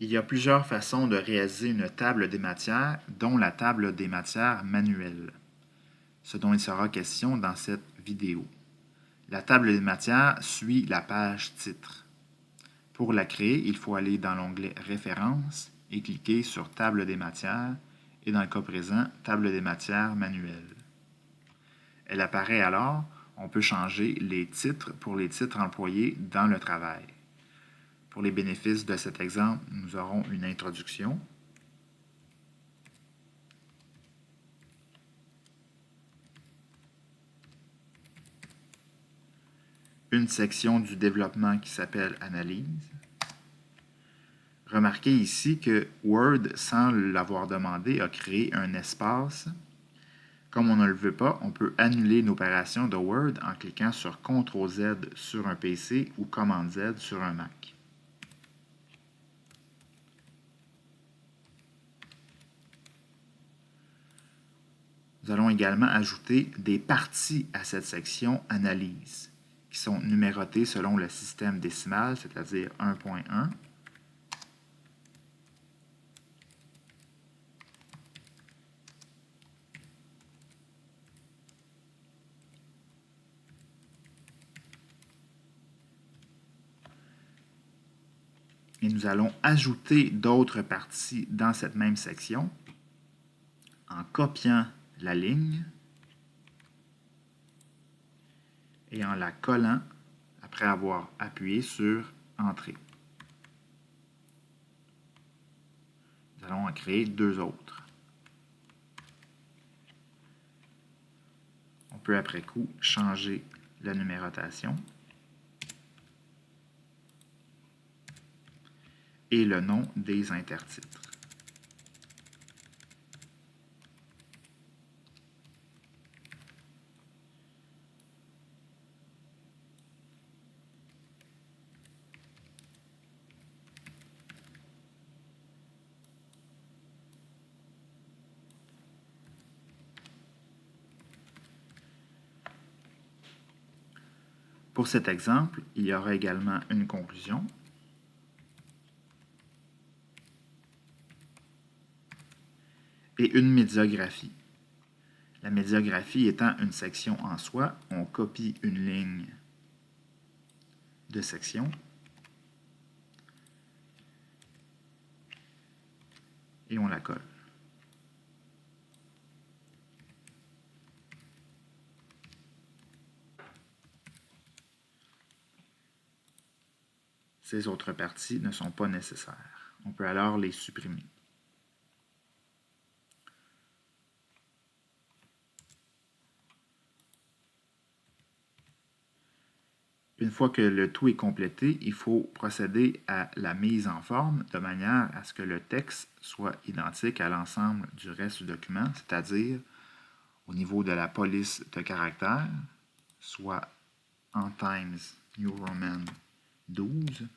Il y a plusieurs façons de réaliser une table des matières, dont la table des matières manuelle, ce dont il sera question dans cette vidéo. La table des matières suit la page titre. Pour la créer, il faut aller dans l'onglet Références et cliquer sur Table des matières et dans le cas présent, Table des matières manuelle. Elle apparaît alors, on peut changer les titres pour les titres employés dans le travail. Pour les bénéfices de cet exemple, nous aurons une introduction, une section du développement qui s'appelle Analyse. Remarquez ici que Word, sans l'avoir demandé, a créé un espace. Comme on ne le veut pas, on peut annuler une opération de Word en cliquant sur CTRL-Z sur un PC ou Command-Z sur un Mac. Nous allons également ajouter des parties à cette section Analyse, qui sont numérotées selon le système décimal, c'est-à-dire 1.1. Et nous allons ajouter d'autres parties dans cette même section en copiant la ligne et en la collant après avoir appuyé sur Entrée. Nous allons en créer deux autres. On peut après coup changer la numérotation et le nom des intertitres. Pour cet exemple, il y aura également une conclusion et une médiographie. La médiographie étant une section en soi, on copie une ligne de section et on la colle. Ces autres parties ne sont pas nécessaires. On peut alors les supprimer. Une fois que le tout est complété, il faut procéder à la mise en forme de manière à ce que le texte soit identique à l'ensemble du reste du document, c'est-à-dire au niveau de la police de caractères, soit en Times New Roman 12,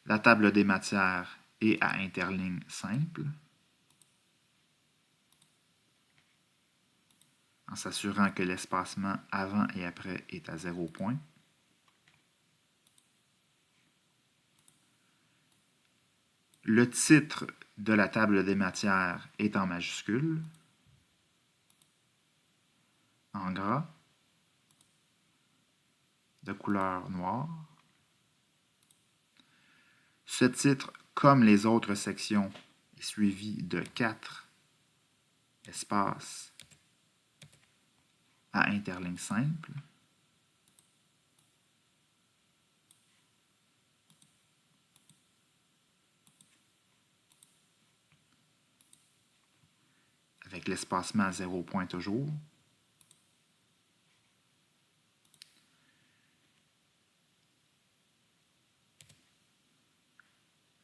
la table des matières est à interligne simple, en s'assurant que l'espacement avant et après est à 0 point. Le titre de la table des matières est en majuscule, en gras, de couleur noire. Ce titre, comme les autres sections, est suivi de 4 espaces à interligne simple. Avec l'espacement à 0 point toujours.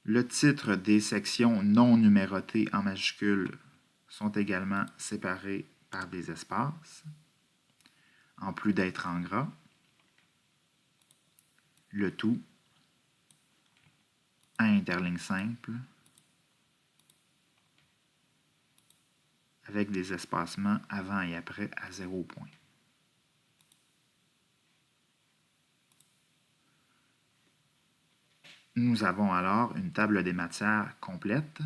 Le titre des sections non numérotées en majuscules sont également séparés par des espaces, en plus d'être en gras. Le tout à interligne simple, avec des espacements avant et après à 0 point. Nous avons alors une table des matières complète.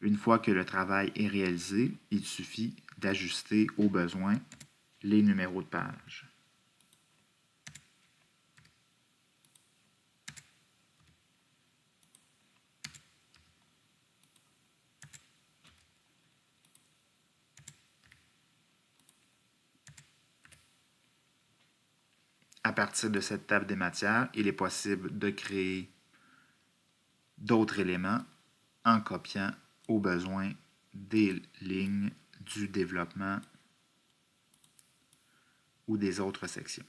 Une fois que le travail est réalisé, il suffit d'ajuster au besoin les numéros de page. À partir de cette table des matières, il est possible de créer d'autres éléments en copiant au besoin des lignes du développement ou des autres sections.